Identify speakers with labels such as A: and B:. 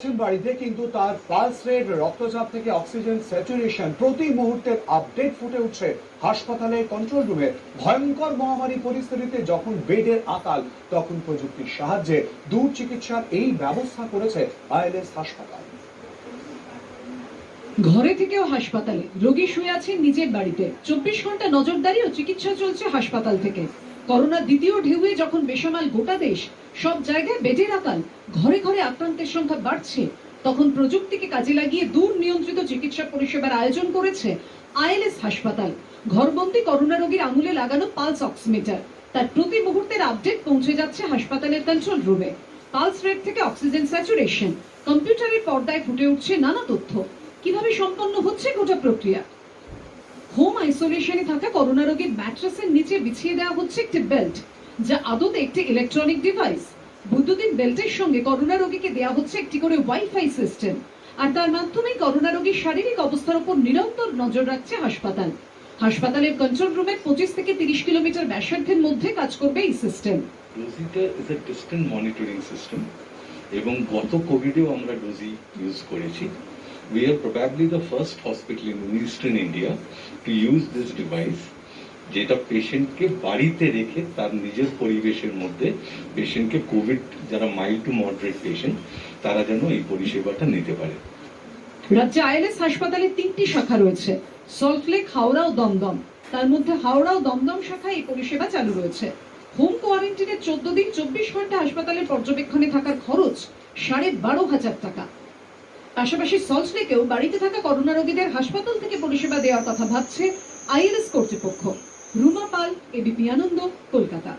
A: বাড়িতে কিন্তু তার পালস রেট, রক্তচাপ থেকে অক্সিজেন স্যাচুরেশন প্রতি মুহূর্তের আপডেট ফুটে উঠছে হাসপাতালের কন্ট্রোল রুমে। ভয়ঙ্কর মহামারী পরিস্থিতিতে যখন বেডের আকাল, তখন প্রযুক্তির সাহায্যে দূর চিকিৎসার এই ব্যবস্থা করেছে আইএলএস হাসপাতাল।
B: ঘরে থেকেও হাসপাতালে রোগী শুয়ে আছেন নিজের বাড়িতে। 24 ঘন্টা নজরদারি ও চিকিৎসা চলছে হাসপাতাল থেকে। করোনার দ্বিতীয় ঢেউয়ে যখন বেসামাল গোটা দেশ, সব জায়গায় বেডের আকাল, ঘরে ঘরে আক্রান্তের সংখ্যা বাড়ছে, তখন প্রযুক্তিকে কাজে লাগিয়ে দূর নিয়ন্ত্রিত চিকিৎসা পরিষেবার আয়োজন করেছে আইএলএস হাসপাতাল। ঘরবন্দি করোনা রোগীর আঙুলে লাগানো পালস অক্সিমিটার, তার প্রতি মুহূর্তের আপডেট পৌঁছে যাচ্ছে হাসপাতালের কন্ট্রোল রুমে। পালস রেট থেকে অক্সিজেন স্যাচুরেশন, কম্পিউটারের পর্দায় ফুটে উঠছে নানা তথ্য। কিভাবে সম্পন্ন হচ্ছে গোটা প্রক্রিয়া? হোম আইসোলেশনে থাকা করোনা রোগীর ম্যাট্রেসের নিচে বিছিয়ে দেওয়া হচ্ছে একটি বেল্ট, যা আদতে একটি ইলেকট্রনিক ডিভাইস। বৈদ্যুতিন বেল্টের সঙ্গে করোনা রোগীকে দেওয়া হচ্ছে একটি করে ওয়াইফাই সিস্টেম, আর তার মাধ্যমে করোনা রোগীর শারীরিক অবস্থার উপর নিরন্তর নজর রাখছে হাসপাতাল। হাসপাতালের কন্ট্রোল রুমের 25 থেকে 30 কিলোমিটার ব্যাসার্ধের মধ্যে কাজ করবে এই সিস্টেম।
C: ডোজিটা is a distant monitoring system এবং গত কোভিডেও আমরা ডোজি ইউজ করেছি। We are probably the first hospital in Eastern India to use this device, যেটা পেশেন্টকে বাড়িতে রেখে তার নিজের পরিবেশের মধ্যে পেশেন্টকে কোভিড যারা মাইল্ড টু মডারেট পেশেন্ট তারা যেন এই পরিষেবাটা নিতে পারে।
B: রাজ্যে আইএলএস হাসপাতালে 3টি শাখা রয়েছে, সল্টলেক, হাওড়া ও দমদম। তার মধ্যে হাওড়া ও দমদম শাখায় এই পরিষেবা চালু রয়েছে। হোম কোয়ারেন্টাইনে 14 দিন 24 ঘন্টা হাসপাতালের পর্যবেক্ষণে থাকার খরচ 12,500 টাকা। পাশাপাশি সল্টলেকেও বাড়িতে থাকা করোনা রোগীদের হাসপাতাল থেকে পরিষেবা দেওয়ার কথা ভাবছে আইএলএস কর্তৃপক্ষ। রুমা পাল, এবিপি আনন্দ, কলকাতা।